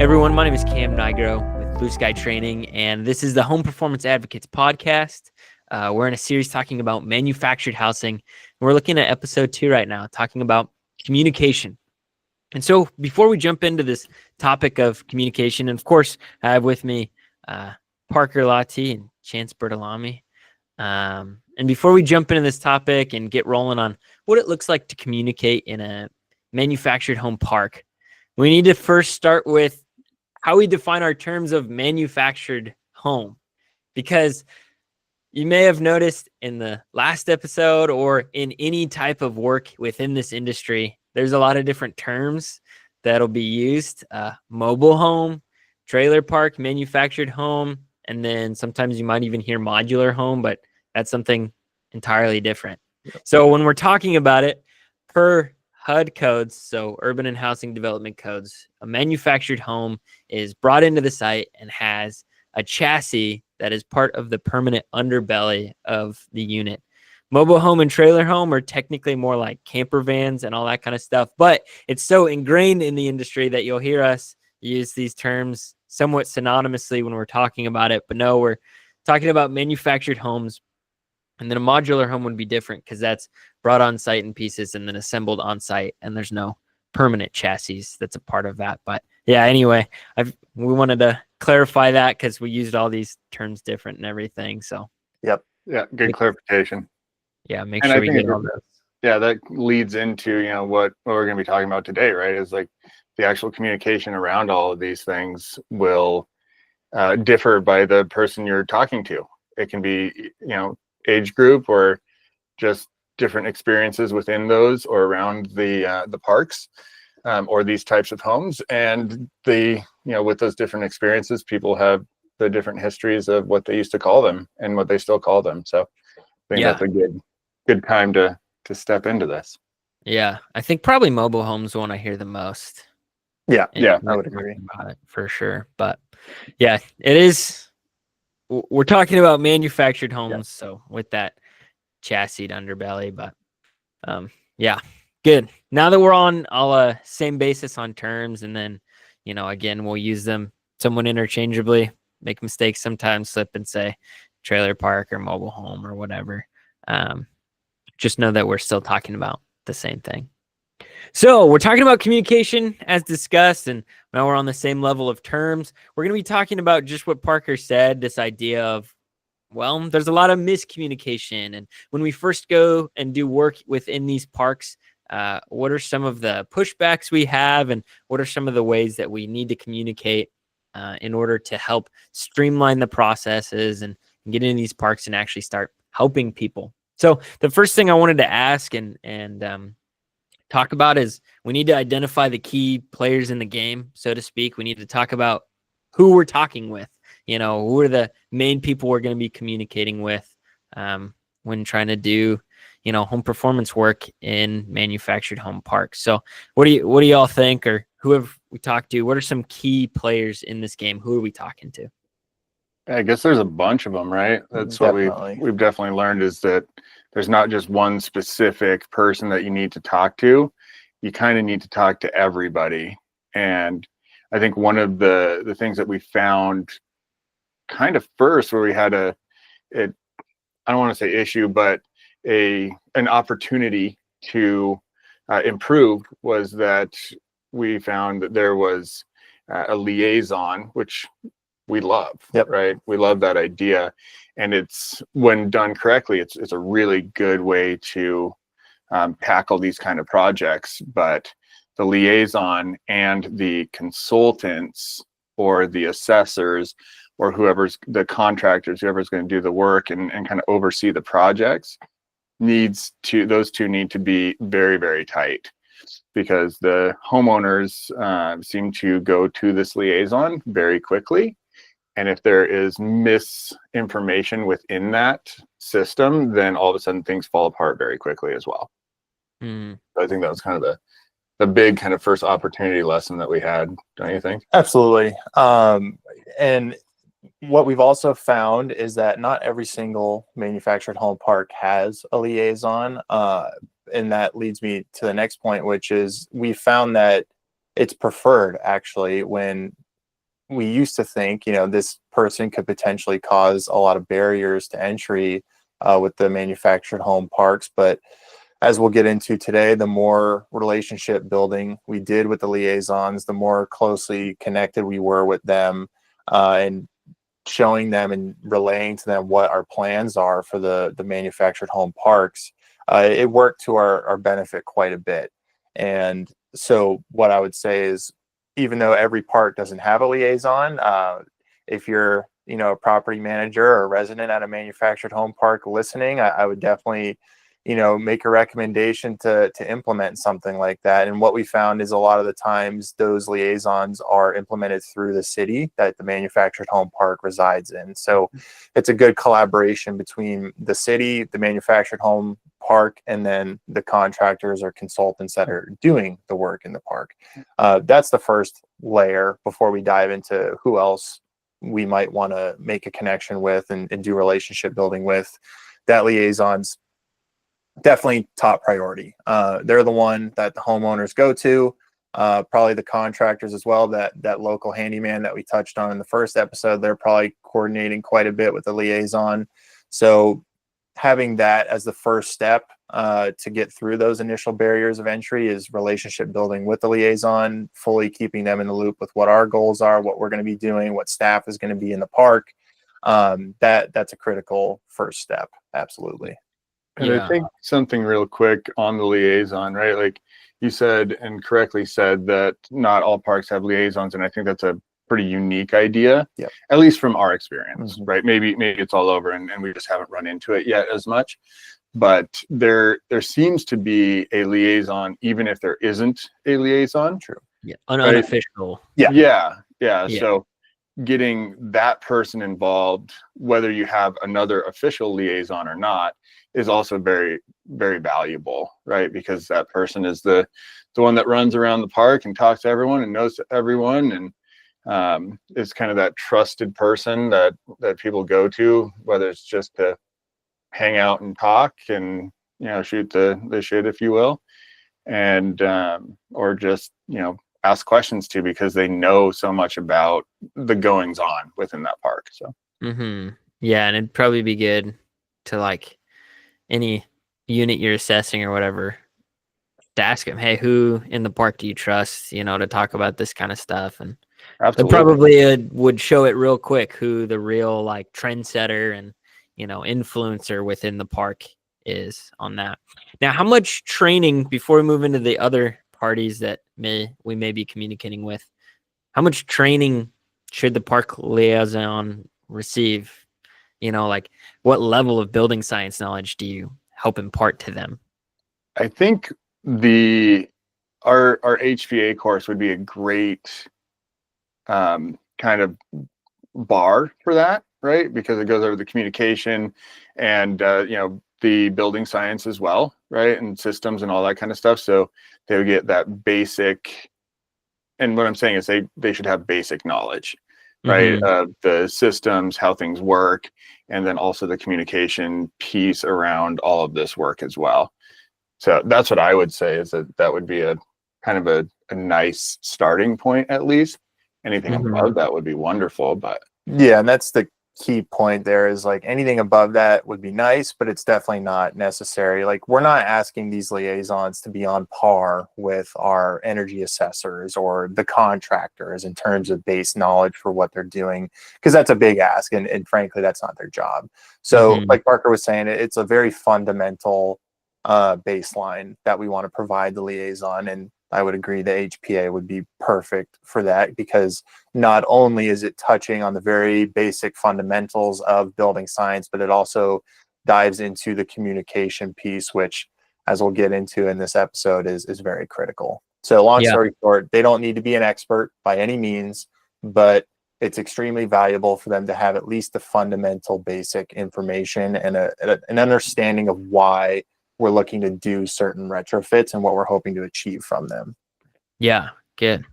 Everyone, my name is Cam Nigro with Blue Sky Training, and this is the Home Performance Advocates podcast. We're in a series talking about manufactured housing. We're looking at episode 2 right now, talking about communication. And so before we jump into this topic of communication, and of course, I have with me Parker Lati and Chance Bertolami. And before we jump into this topic and get rolling on what it looks like to communicate in a manufactured home park, we need to first start with how we define our terms of manufactured home. Because you may have noticed in the last episode or in any type of work within this industry, there's a lot of different terms that'll be used. Mobile home, trailer park, manufactured home, and then sometimes you might even hear modular home, but that's something entirely different. So when we're talking about it, per HUD codes, so urban and housing development codes, a manufactured home is brought into the site and has a chassis that is part of the permanent underbelly of the unit. Mobile home and trailer home are technically more like camper vans and all that kind of stuff, but it's so ingrained in the industry that you'll hear us use these terms somewhat synonymously when we're talking about it. But no, we're talking about manufactured homes. And then a modular home would be different because that's brought on site in pieces and then assembled on site, and there's no permanent chassis that's a part of that. But yeah, anyway, we wanted to clarify that because we used all these terms different and everything. So yeah, good clarification. Yeah, make sure we get all those. Yeah, that leads into what we're going to be talking about today, right? Is like the actual communication around all of these things will differ by the person you're talking to. It can be age group or just different experiences within those or around the parks or these types of homes, and with those different experiences, people have the different histories of what they used to call them and what they still call them. So I think that's a good time to step into this. Yeah, I think probably mobile homes the one I hear the most. Yeah, I would agree about it for sure. But yeah, it is. We're talking about manufactured homes, so with that chassis underbelly, but yeah, good. Now that we're on all same basis on terms, and then again, we'll use them somewhat interchangeably, make mistakes sometimes, slip and say trailer park or mobile home or whatever. Just know that we're still talking about the same thing. So we're talking about communication as discussed, and now we're on the same level of terms. We're going to be talking about just what Parker said, this idea of, well, there's a lot of miscommunication. And when we first go and do work within these parks, what are some of the pushbacks we have, and what are some of the ways that we need to communicate in order to help streamline the processes and get into these parks and actually start helping people? So the first thing I wanted to ask and talk about is we need to identify the key players in the game, so to speak. We need to talk about who we're talking with, who are the main people we're going to be communicating with when trying to do, home performance work in manufactured home parks. So what do y'all think, or who have we talked to? What are some key players in this game? Who are we talking to? I guess there's a bunch of them, right? That's definitely what we've definitely learned, is that there's not just one specific person that you need to talk to. You kind of need to talk to everybody. And I think one of the things that we found kind of first, where we had I don't want to say issue, but an opportunity to improve, was that we found that there was a liaison, which we love, right? We love that idea. And it's, when done correctly, it's a really good way to tackle these kind of projects. But the liaison and the consultants or the assessors or whoever's the contractors, whoever's going to do the work and kind of oversee the projects, those two need to be very, very tight, because the homeowners seem to go to this liaison very quickly. And if there is misinformation within that system, then all of a sudden things fall apart very quickly as well. So I think that was kind of the big kind of first opportunity lesson that we had, don't you think? Absolutely. And what we've also found is that not every single manufactured home park has a liaison. And that leads me to the next point, which is we found that it's preferred actually when we used to think, this person could potentially cause a lot of barriers to entry with the manufactured home parks. But as we'll get into today, the more relationship building we did with the liaisons, the more closely connected we were with them, and showing them and relaying to them what our plans are for the manufactured home parks, it worked to our benefit quite a bit. And so what I would say is, even though every park doesn't have a liaison, if you're a property manager or a resident at a manufactured home park listening, I would definitely make a recommendation to implement something like that. And what we found is a lot of the times those liaisons are implemented through the city that the manufactured home park resides in. So it's a good collaboration between the city, the manufactured home park, and then the contractors or consultants that are doing the work in the park. That's the first layer before we dive into who else we might want to make a connection with and do relationship building with. That liaison's definitely top priority. They're the one that the homeowners go to, probably the contractors as well. That local handyman that we touched on in the first episode, they're probably coordinating quite a bit with the liaison. So having that as the first step to get through those initial barriers of entry is relationship building with the liaison, fully keeping them in the loop with what our goals are, what we're going to be doing, what staff is going to be in the park. That's a critical first step. Absolutely. And I think something real quick on the liaison, right? Like you said and correctly said that not all parks have liaisons, and I think that's a pretty unique idea, at least from our experience, right? Maybe it's all over and we just haven't run into it yet as much. But there seems to be a liaison, even if there isn't a liaison. True. Yeah. Unofficial. Yeah. So getting that person involved, whether you have another official liaison or not, is also very, very valuable, right? Because that person is the one that runs around the park and talks to everyone and knows everyone, and is kind of that trusted person that people go to, whether it's just to hang out and talk and shoot the shit, if you will, and or just ask questions to, because they know so much about the goings on within that park. So yeah, and it'd probably be good to, like, any unit you're assessing or whatever, to ask them, hey, who in the park do you trust, to talk about this kind of stuff. And it probably would show it real quick who the real, like, trendsetter and influencer within the park is on that. Now, how much training, before we move into the other parties that we may be communicating with, how much training should the park liaison receive? Like, what level of building science knowledge do you help impart to them? I think our HPA course would be a great kind of bar for that, right? Because it goes over the communication and the building science as well, right? And systems and all that kind of stuff. So they would get that basic, and what I'm saying is they should have basic knowledge, right? The systems, how things work, and then also the communication piece around all of this work as well. So that's what I would say, is that would be a kind of a nice starting point. At least anything above that would be wonderful. But yeah, and that's the key point there, is like anything above that would be nice, but it's definitely not necessary. Like, we're not asking these liaisons to be on par with our energy assessors or the contractors in terms of base knowledge for what they're doing, because that's a big ask, and frankly that's not their job. So like Parker was saying, it's a very fundamental baseline that we want to provide the liaison, and I would agree the HPA would be perfect for that, because not only is it touching on the very basic fundamentals of building science, but it also dives into the communication piece, which, as we'll get into in this episode, is very critical. So long story short, they don't need to be an expert by any means, but it's extremely valuable for them to have at least the fundamental basic information and an understanding of why we're looking to do certain retrofits and what we're hoping to achieve from them. Yeah, good.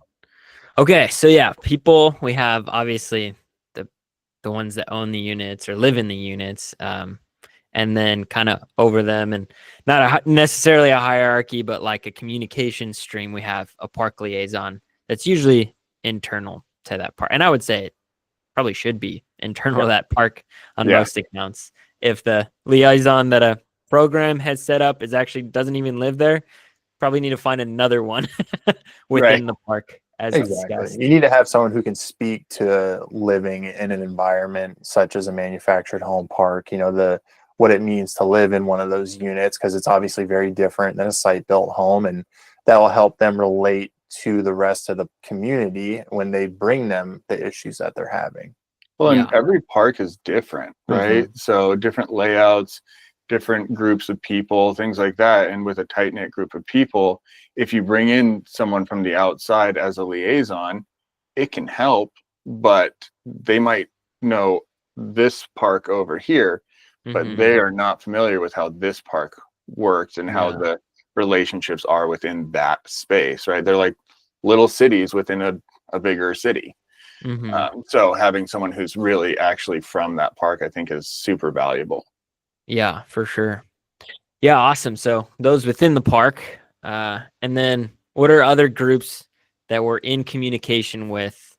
Okay, so people, we have obviously the ones that own the units or live in the units, and then kind of over them, and not necessarily a hierarchy, but like a communication stream. We have a park liaison that's usually internal to that park. And I would say it probably should be internal to Yeah. that park on Yeah. most accounts. If the liaison that a program has set up is actually doesn't even live there, probably need to find another one within the park as discussed. You need to have someone who can speak to living in an environment such as a manufactured home park, what it means to live in one of those units, because it's obviously very different than a site built home, and that will help them relate to the rest of the community when they bring them the issues that they're having. Well, and every park is different, right? So different layouts, different groups of people, things like that. And with a tight knit group of people, if you bring in someone from the outside as a liaison, it can help, but they might know this park over here, but they are not familiar with how this park works and how the relationships are within that space, right? They're like little cities within a bigger city. So having someone who's really actually from that park, I think, is super valuable. Yeah, for sure. Yeah, awesome. So those within the park, and then what are other groups that we're in communication with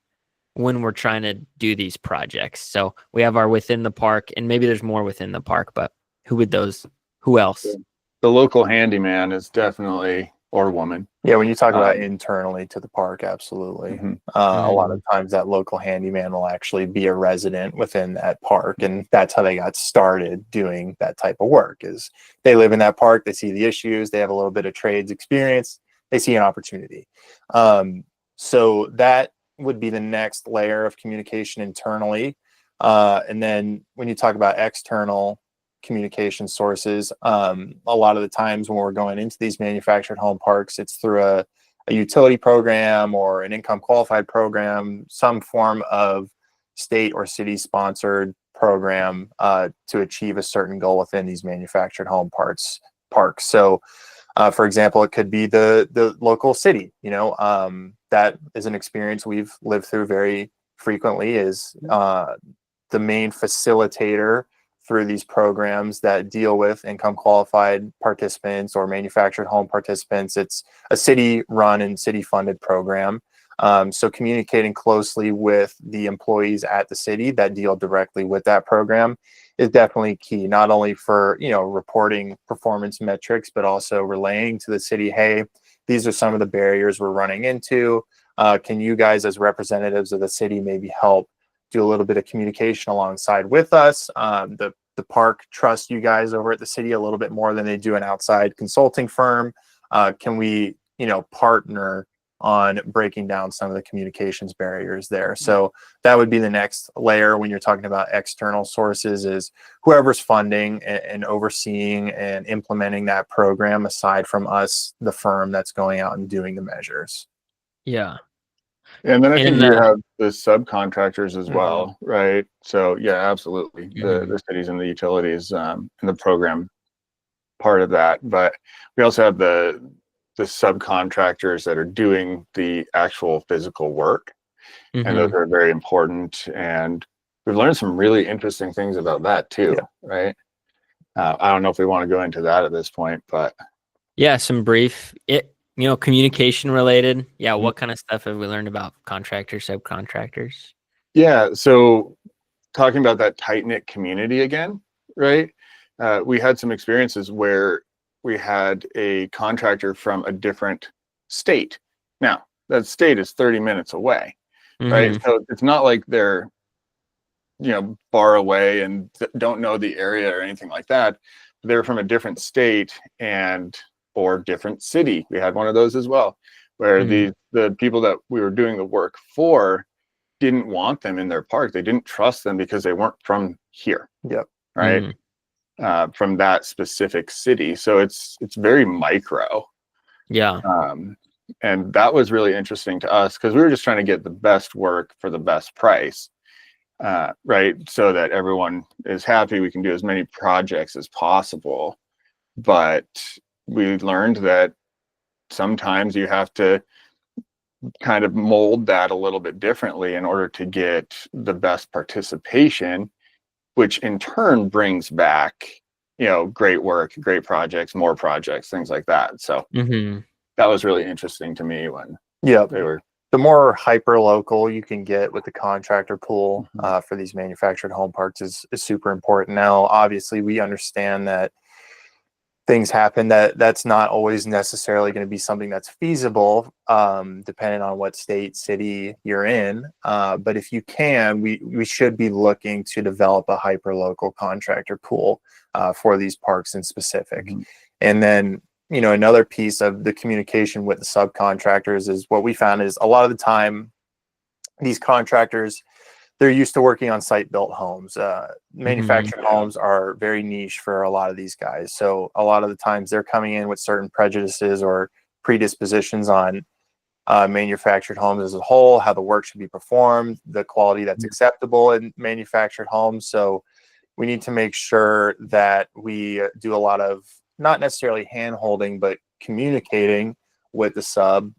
when we're trying to do these projects? So we have our within the park, and maybe there's more within the park, but who else? The local handyman is definitely, or woman. Yeah, when you talk about internally to the park, absolutely. A lot of times that local handyman will actually be a resident within that park, and that's how they got started doing that type of work. Is they live in that park, they see the issues, they have a little bit of trades experience, they see an opportunity. So that would be the next layer of communication internally. And then when you talk about external communication sources, a lot of the times when we're going into these manufactured home parks, it's through a utility program or an income qualified program, some form of state or city sponsored program to achieve a certain goal within these manufactured home parks. So for example, it could be the local city, that is an experience we've lived through very frequently, is the main facilitator through these programs that deal with income qualified participants or manufactured home participants. It's a city run and city funded program. So communicating closely with the employees at the city that deal directly with that program is definitely key, not only for, reporting performance metrics, but also relaying to the city, hey, these are some of the barriers we're running into. Can you guys, as representatives of the city, maybe help do a little bit of communication alongside with us? The park trusts you guys over at the city a little bit more than they do an outside consulting firm. Can we, partner on breaking down some of the communications barriers there? So that would be the next layer when you're talking about external sources, is whoever's funding and overseeing and implementing that program, aside from us, the firm that's going out and doing the measures. Yeah. And then I think you have the subcontractors as well, right? So yeah, absolutely. The cities and the utilities and the program part of that. But we also have the subcontractors that are doing the actual physical work. And those are very important. And we've learned some really interesting things about that too, right? I don't know if we want to go into that at this point, but yeah, some brief communication related. Yeah. What kind of stuff have we learned about contractors, subcontractors? Yeah. So talking about that tight knit community again, right? We had some experiences where we had a contractor from a different state. Now, that state is 30 minutes away, right? So it's not like they're, far away and don't know the area or anything like that. They're from a different state or different city. We had one of those as well, where the people that we were doing the work for didn't want them in their park. They didn't trust them because they weren't from here. Right. From that specific city. So it's very micro. Yeah. And that was really interesting to us because we were just trying to get the best work for the best price. Right. So that everyone is happy. We can do as many projects as possible. But we learned that sometimes you have to kind of mold that a little bit differently in order to get the best participation, which in turn brings back, great work, great projects, more projects, things like that. So that was really interesting to me when they were the more hyper local you can get with the contractor pool for these manufactured home parks is super important. Now, obviously, we understand that things happen that's not always necessarily going to be something that's feasible, depending on what state, city you're in. But if you can, we should be looking to develop a hyper local contractor pool for these parks in specific. And then, another piece of the communication with the subcontractors is what we found is a lot of the time these contractors, they're used to working on site-built homes. Manufactured homes are very niche for a lot of these guys. So a lot of the times they're coming in with certain prejudices or predispositions on manufactured homes as a whole, how the work should be performed, the quality that's acceptable in manufactured homes. So we need to make sure that we do a lot of not necessarily hand-holding, but communicating with the sub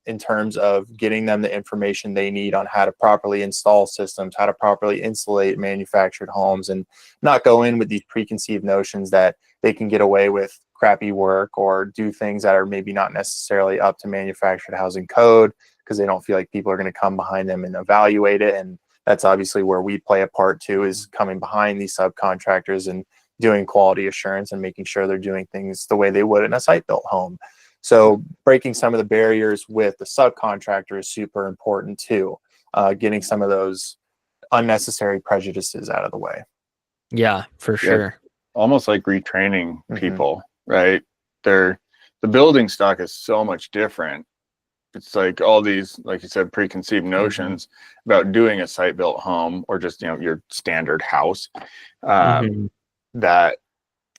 in terms of getting them the information they need on how to properly install systems, how to properly insulate manufactured homes, and not go in with these preconceived notions that they can get away with crappy work or do things that are maybe not necessarily up to manufactured housing code because they don't feel like people are going to come behind them and evaluate it. And that's obviously where we play a part too, is coming behind these subcontractors and doing quality assurance and making sure they're doing things the way they would in a site-built home. So breaking some of the barriers with the subcontractor is super important too. Getting some of those unnecessary prejudices out of the way. Yeah, for sure. Almost like retraining people, right? The building stock is so much different. It's like all these, like you said, preconceived notions about doing a site-built home or just, your standard house that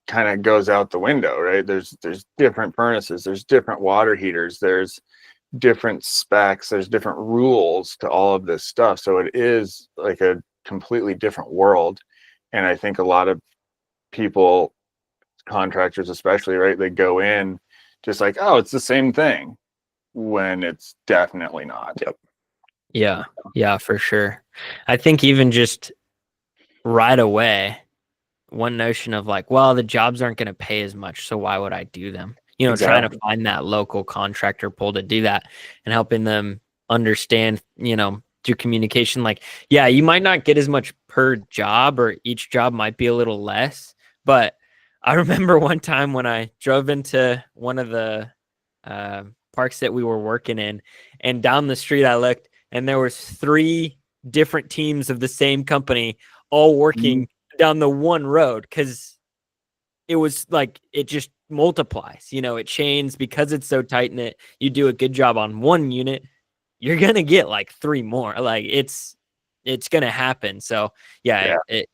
kind of goes out the window, right? There's different furnaces, there's different water heaters, there's different specs, there's different rules to all of this stuff. So it is like a completely different world. And I think a lot of people, contractors especially, right, they go in just like, oh, it's the same thing, when it's definitely not. Yeah, for sure. I think even just right away, one notion of like, well, the jobs aren't going to pay as much, so why would I do them? Trying to find that local contractor pool to do that and helping them understand, through communication, like, yeah, you might not get as much per job, or each job might be a little less. But I remember one time when I drove into one of the parks that we were working in, and down the street I looked, and there was 3 different teams of the same company all working down the one road, because it was like, it just multiplies, it chains because it's so tight knit. You do a good job on one unit, you're gonna get like 3 more. Like it's gonna happen. So it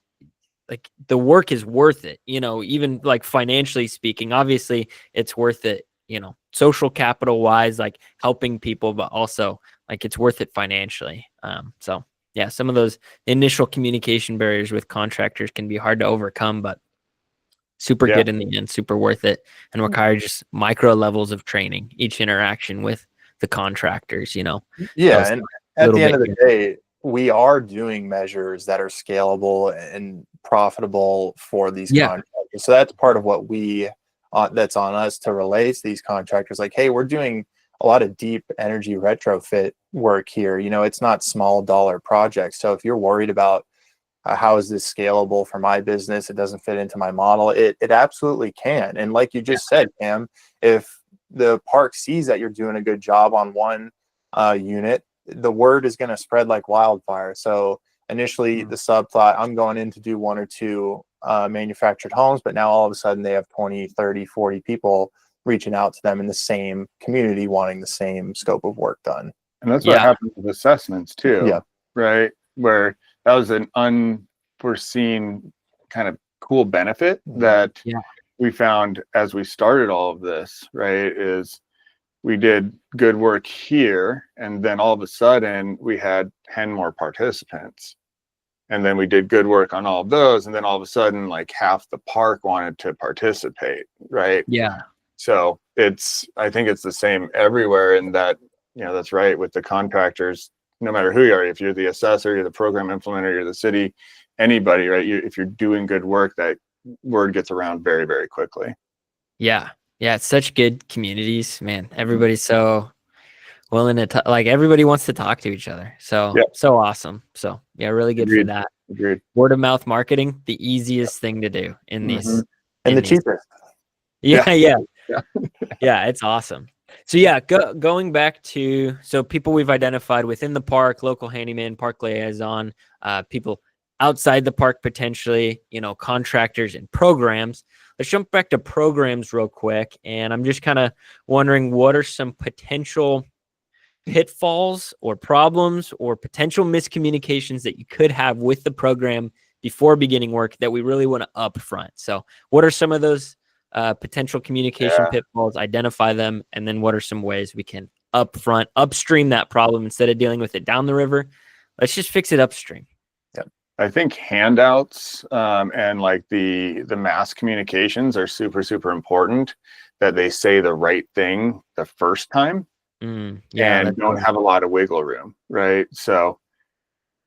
like the work is worth it, even like financially speaking. Obviously it's worth it, social capital wise, like helping people, but also like it's worth it financially. So yeah, some of those initial communication barriers with contractors can be hard to overcome, but super good in the end, super worth it, and require just micro levels of training each interaction with the contractors, Yeah, and at the end of the day, we are doing measures that are scalable and profitable for these contractors. So that's part of what that's on us to relate to these contractors. Like, hey, we're doing a lot of deep energy retrofit work here. It's not small dollar projects. So if you're worried about how is this scalable for my business, it doesn't fit into my model, it absolutely can. And like you just said, Cam, if the park sees that you're doing a good job on one unit, the word is going to spread like wildfire. So initially the sub thought, I'm going in to do 1 or 2 manufactured homes, but now all of a sudden they have 20, 30, 40 people reaching out to them in the same community wanting the same scope of work done. And that's what happens with assessments too, right? Where that was an unforeseen kind of cool benefit that we found as we started all of this, right? Is we did good work here, and then all of a sudden we had 10 more participants. And then we did good work on all of those, and then all of a sudden like half the park wanted to participate, right? Yeah. So I think it's the same everywhere, in that, that's right with the contractors. No matter who you are, if you're the assessor, you're the program implementer, you're the city, anybody, right? If you're doing good work, that word gets around very, very quickly. Yeah. It's such good communities, man. Everybody's so willing to like everybody wants to talk to each other. So Yep. so awesome. So yeah, really good Agreed. for that. Agreed. Word of mouth marketing, the easiest thing to do in these. And the cheapest. Yeah. Yeah. Yeah, it's awesome. So yeah, going back to people we've identified within the park, local handyman, park liaison, people outside the park potentially, contractors and programs. Let's jump back to programs real quick, and I'm just kind of wondering what are some potential pitfalls or problems or potential miscommunications that you could have with the program before beginning work that we really want to upfront. So what are some of those potential communication pitfalls, identify them, and then what are some ways we can upstream that problem instead of dealing with it down the river? Let's just fix it upstream. I think handouts and like the mass communications are super, super important, that they say the right thing the first time and don't have a lot of wiggle room, right? So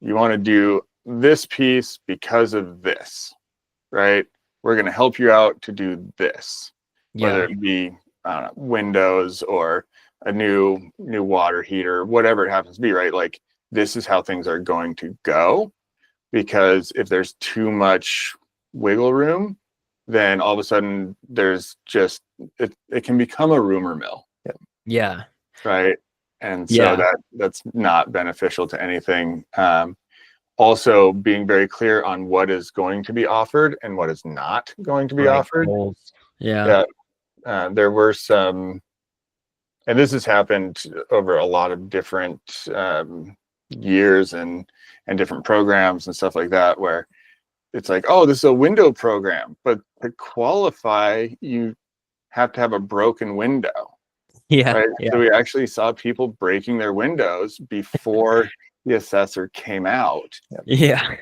you want to do this piece because of this, right? We're going to help you out to do this, whether it be windows or a new water heater, whatever it happens to be, right? Like, this is how things are going to go. Because if there's too much wiggle room, then all of a sudden there's just it can become a rumor mill. Yeah. Right. And so that's not beneficial to anything. Also being very clear on what is going to be offered and what is not going to be offered. Goals. Yeah. There were some, and this has happened over a lot of different years and different programs and stuff like that, where it's like, oh, this is a window program, but to qualify, you have to have a broken window. Yeah. Right. Yeah. So we actually saw people breaking their windows before the assessor came out. Yeah.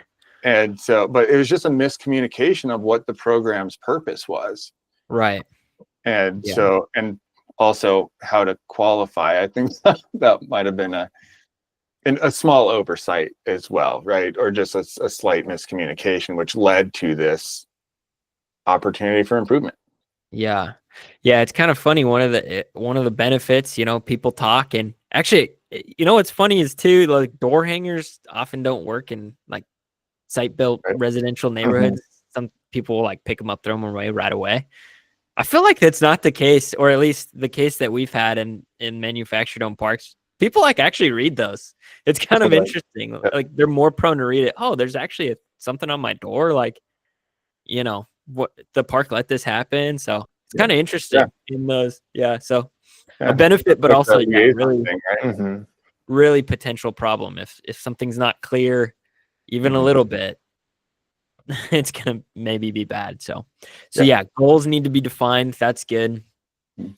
And so, but it was just a miscommunication of what the program's purpose was. Right. And so, and also how to qualify. I think that might have been a small oversight as well, right? Or just a slight miscommunication, which led to this opportunity for improvement. Yeah. Yeah. It's kind of funny. One of the benefits, people talk, and actually, what's funny is too, like door hangers often don't work in like site built residential neighborhoods. Some people like pick them up, throw them away right away. I feel like that's not the case, or at least the case that we've had in manufactured home parks. People like actually read those. It's kind of interesting. Like they're more prone to read it. Oh, there's actually something on my door. Like, what the park let this happen. So it's kind of interesting in those. Yeah. So a benefit, but also really, really potential problem. If something's not clear, even a little bit, it's gonna maybe be bad. So goals need to be defined. That's good.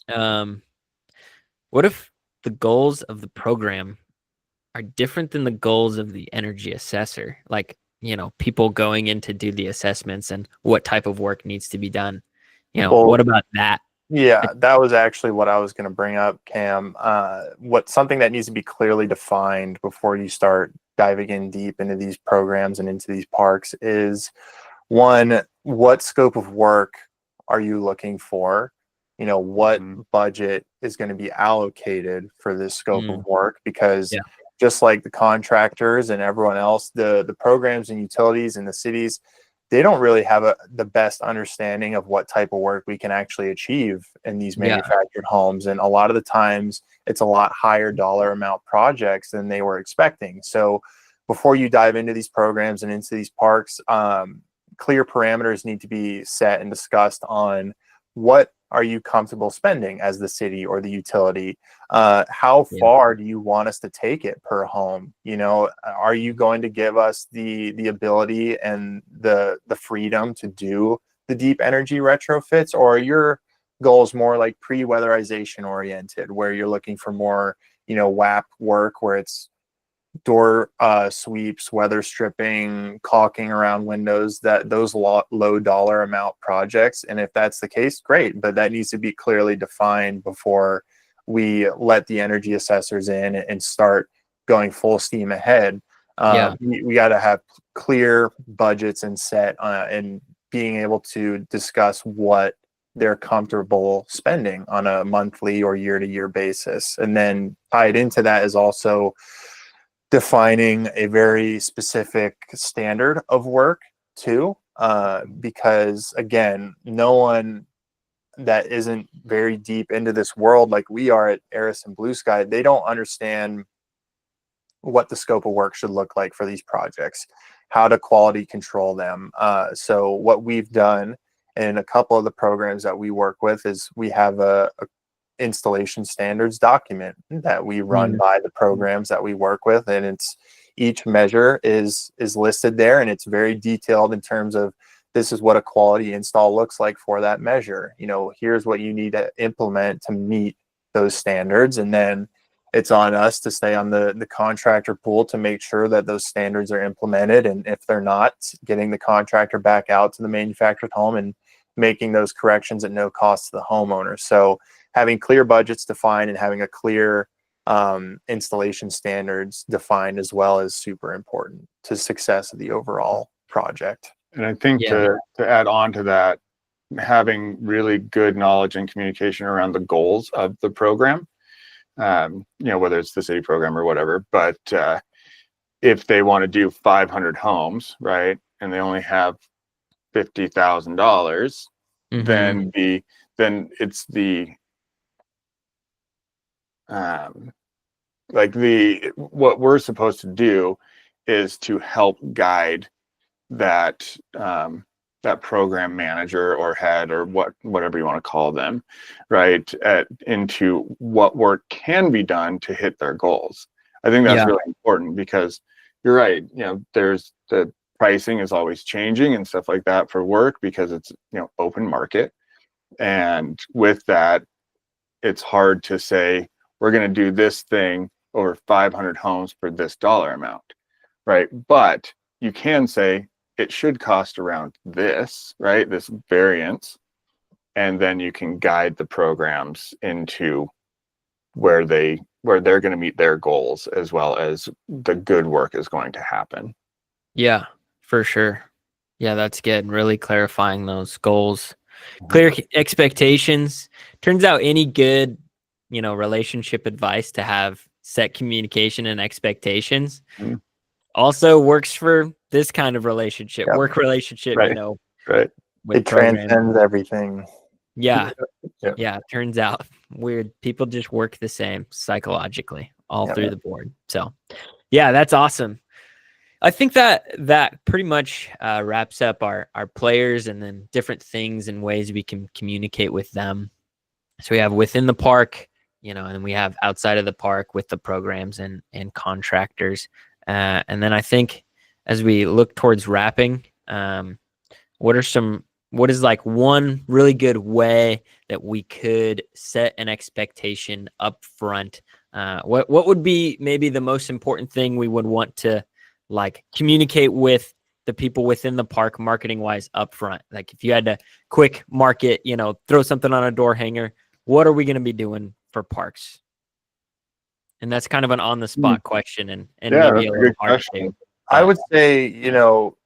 What if the goals of the program are different than the goals of the energy assessor? Like, people going in to do the assessments and what type of work needs to be done. What about that? Yeah, that was actually what I was going to bring up, Cam. Something that needs to be clearly defined before you start diving in deep into these programs and into these parks is, one, what scope of work are you looking for? What budget is going to be allocated for this scope of work? Because just like the contractors and everyone else, the programs and utilities in the cities, they don't really have the best understanding of what type of work we can actually achieve in these manufactured homes. And a lot of the times it's a lot higher dollar amount projects than they were expecting. So before you dive into these programs and into these parks, clear parameters need to be set and discussed on what are you comfortable spending as the city or the utility? How far do you want us to take it per home? Are you going to give us the ability and the freedom to do the deep energy retrofits, or are your goals more like pre-weatherization oriented, where you're looking for more, WAP work, where it's door sweeps, weather stripping, caulking around windows, those low dollar amount projects? And if that's the case, great, but that needs to be clearly defined before we let the energy assessors in and start going full steam ahead. We got to have clear budgets and set and being able to discuss what they're comfortable spending on a monthly or year-to-year basis. And then tied into that is also defining a very specific standard of work too, because again, no one that isn't very deep into this world like we are at Eris and Blue Sky, they don't understand what the scope of work should look like for these projects, how to quality control them. So what we've done in a couple of the programs that we work with is we have a installation standards document that we run by the programs that we work with, and it's each measure is listed there, and it's very detailed in terms of this is what a quality install looks like for that measure. You know, here's what you need to implement to meet those standards, and then it's on us to stay on the contractor pool to make sure that those standards are implemented, and if they're not, getting the contractor back out to the manufactured home and making those corrections at no cost to the homeowner. So having clear budgets defined and having a clear installation standards defined as well is super important to success of the overall project. And I think to add on to that, having really good knowledge and communication around the goals of the program, you know, whether it's the city program or whatever, but if they want to do 500 homes, right, and they only have $50,000, then it's the what we're supposed to do is to help guide that that program manager or head or whatever you want to call them, right, into what work can be done to hit their goals. I think that's really important, because you're right, you know, there's the pricing is always changing and stuff like that for work, because it's, you know, open market, and with that it's hard to say we're going to do this thing over 500 homes for this dollar amount, right? But you can say it should cost around this, right? This variance. And then you can guide the programs into where they're going to meet their goals, as well as the good work is going to happen. Yeah, for sure. Yeah, that's good. Really clarifying those goals, clear expectations. Turns out any good, you know, relationship advice to have set communication and expectations also works for this kind of relationship, work relationship, right. You know, right. It transcends everything. Yeah. Turns out weird people just work the same psychologically all through the board. So yeah, that's awesome. I think that pretty much wraps up our players, and then different things and ways we can communicate with them. So we have within the park, you know, and we have outside of the park with the programs and contractors. And then I think as we look towards wrapping, what is like one really good way that we could set an expectation up front? What would be maybe the most important thing we would want to like communicate with the people within the park marketing wise up front? Like if you had to quick market, you know, throw something on a door hanger, what are we going to be doing for parks? And that's kind of an on the spot question, and maybe a little hard to do. I would say, you know,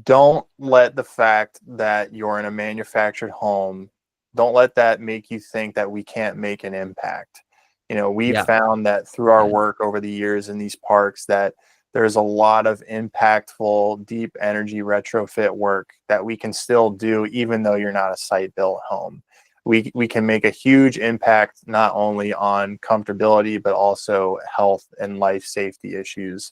don't let the fact that you're in a manufactured home, don't let that make you think that we can't make an impact. You know, we've found that through our work over the years in these parks that there's a lot of impactful, deep energy retrofit work that we can still do, even though you're not a site-built home. We can make a huge impact not only on comfortability, but also health and life safety issues.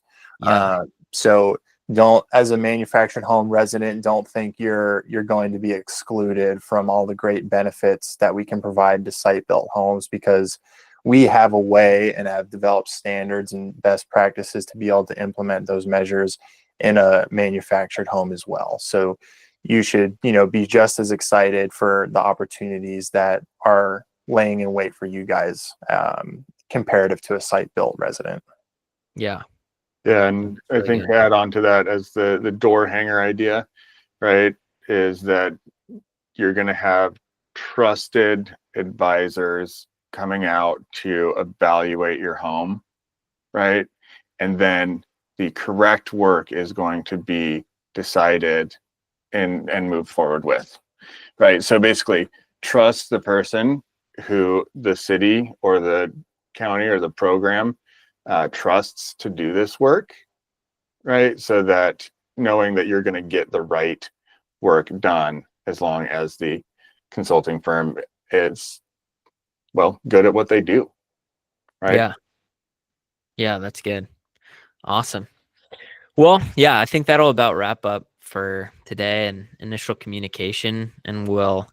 So don't, as a manufactured home resident, don't think you're going to be excluded from all the great benefits that we can provide to site-built homes, because we have a way and have developed standards and best practices to be able to implement those measures in a manufactured home as well. So you should, you know, be just as excited for the opportunities that are laying in wait for you guys, comparative to a site-built resident. Yeah, and I think to add on to that, as the door hanger idea, right, is that you're going to have trusted advisors coming out to evaluate your home, right? And then the correct work is going to be decided and moved forward with. right? So basically, trust the person who the city or the county or the program trusts to do this work, right? So that knowing that you're going to get the right work done, as long as the consulting firm is, well, good at what they do, right? Yeah, that's good. Awesome. Well, yeah, I think that'll about wrap up for today and initial communication, and we'll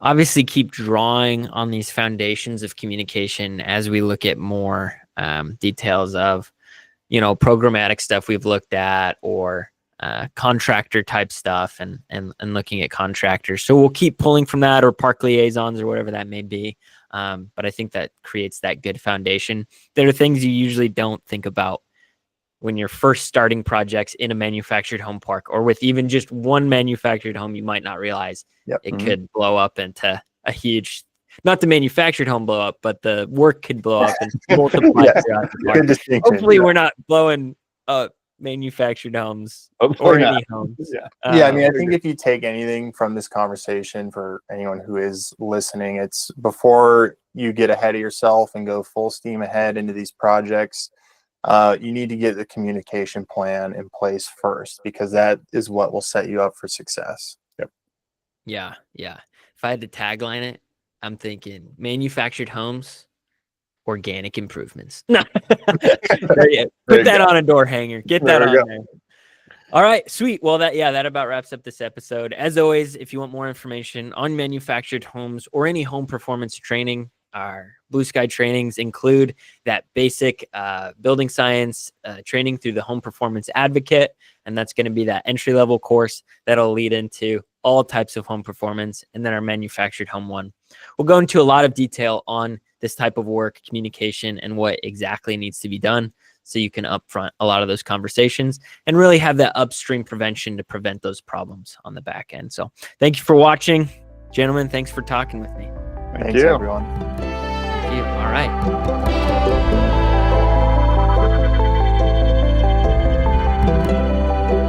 obviously keep drawing on these foundations of communication as we look at more details of, programmatic stuff we've looked at, or contractor type stuff, and looking at contractors. So we'll keep pulling from that, or park liaisons, or whatever that may be. But I think that creates that good foundation. There are things you usually don't think about when you're first starting projects in a manufactured home park, or with even just one manufactured home. You might not realize it could blow up into a huge, not the manufactured home blow up, but the work could blow up and multiply throughout the park. Hopefully we're not blowing up manufactured homes or any homes. I mean, I think if you take anything from this conversation, for anyone who is listening, it's before you get ahead of yourself and go full steam ahead into these projects, you need to get the communication plan in place first, because that is what will set you up for success. Yeah. If I had to tagline it, I'm thinking manufactured homes, organic improvements. No. Put that on a door hanger. Get that on there. All right, sweet. Well, that about wraps up this episode. As always, if you want more information on manufactured homes or any home performance training, our Blue Sky trainings include that basic building science training through the Home Performance Advocate. And that's going to be that entry-level course that'll lead into all types of home performance. And then our manufactured home one. We'll go into a lot of detail on this type of work, communication, and what exactly needs to be done, so you can upfront a lot of those conversations and really have that upstream prevention to prevent those problems on the back end. So thank you for watching. Gentlemen, thanks for talking with me. Thanks, everyone. Thank you. All right.